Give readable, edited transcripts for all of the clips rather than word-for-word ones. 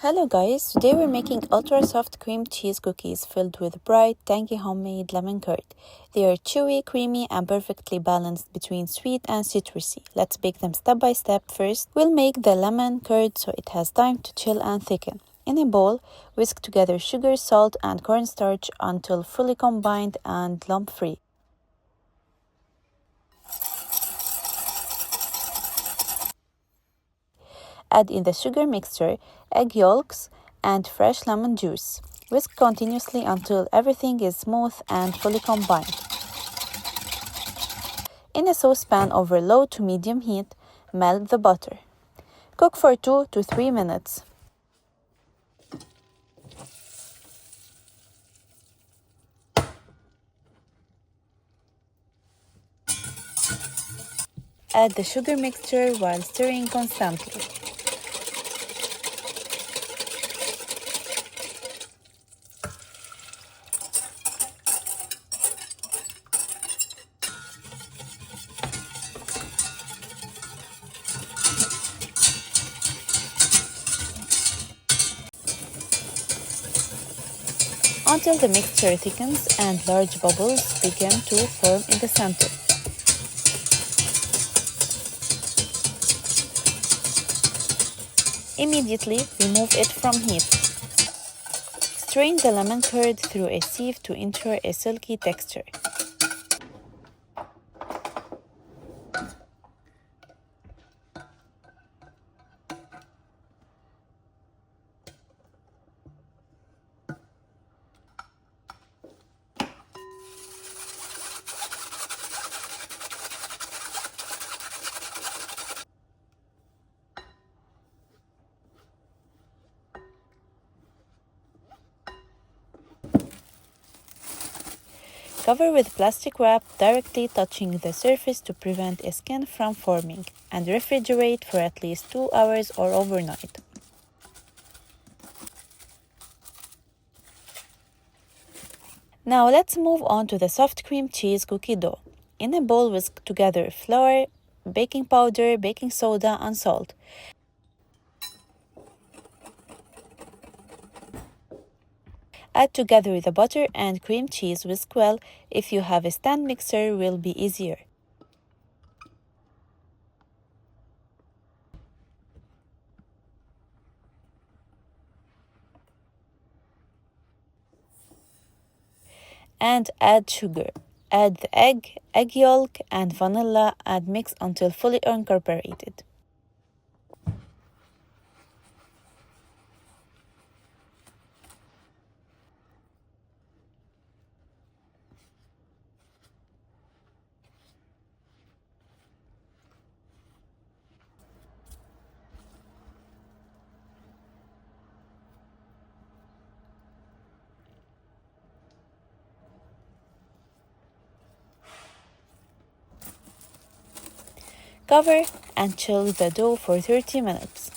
Hello guys, today we're making ultra soft cream cheese cookies filled with bright, tangy homemade lemon curd. They are chewy, creamy, and perfectly balanced between sweet and citrusy. Let's bake them step by step. First, we'll make the lemon curd so it has time to chill and thicken. In a bowl, whisk together sugar, salt, and cornstarch until fully combined and lump-free. Add in the sugar mixture, egg yolks, and fresh lemon juice. Whisk continuously until everything is smooth and fully combined. In a saucepan over low to medium heat, melt the butter. Cook for 2 to 3 minutes. Add the sugar mixture while stirring constantly. Until the mixture thickens and large bubbles begin to form in the center. Immediately remove it from heat. Strain the lemon curd through a sieve to ensure a silky texture. Cover with plastic wrap directly touching the surface to prevent a skin from forming, and refrigerate for at least 2 hours or overnight. Now let's move on to the soft cream cheese cookie dough. In a bowl, whisk together flour, baking powder, baking soda, and salt. Add together the butter and cream cheese. Whisk well. If you have a stand mixer, will be easier. And add sugar. Add the egg yolk, and vanilla, and mix until fully incorporated. Cover and chill the dough for 30 minutes.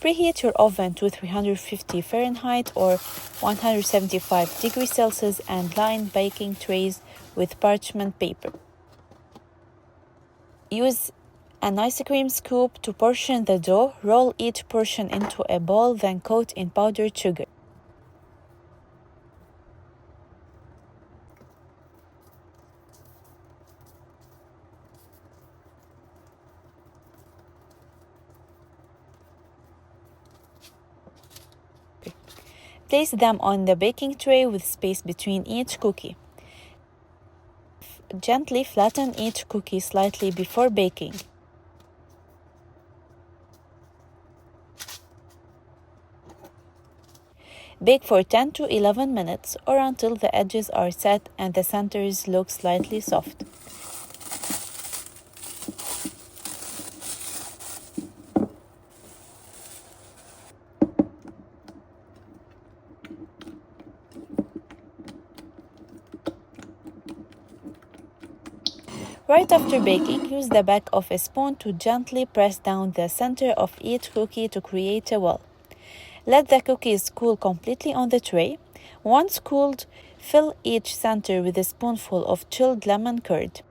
Preheat your oven to 350 Fahrenheit or 175 degrees Celsius and line baking trays with parchment paper. Use an ice cream scoop to portion the dough. Roll each portion into a ball, then coat in powdered sugar. Place them on the baking tray with space between each cookie. Gently flatten each cookie slightly before baking. Bake for 10 to 11 minutes or until the edges are set and the centers look slightly soft. Right after baking, use the back of a spoon to gently press down the center of each cookie to create a well. Let the cookies cool completely on the tray. Once cooled, fill each center with a spoonful of chilled lemon curd.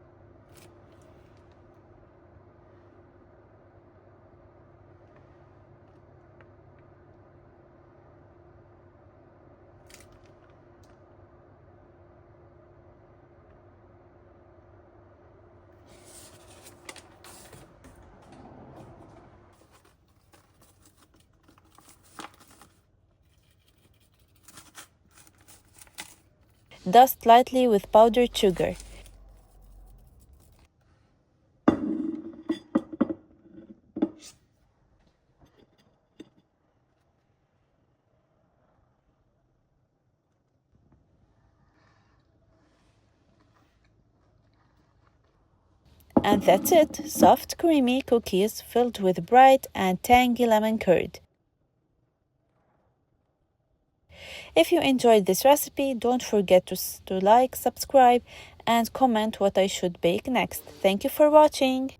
Dust lightly with powdered sugar. And that's it, soft, creamy cookies filled with bright and tangy lemon curd. If you enjoyed this recipe, don't forget to like, subscribe, and comment what I should bake next. Thank you for watching.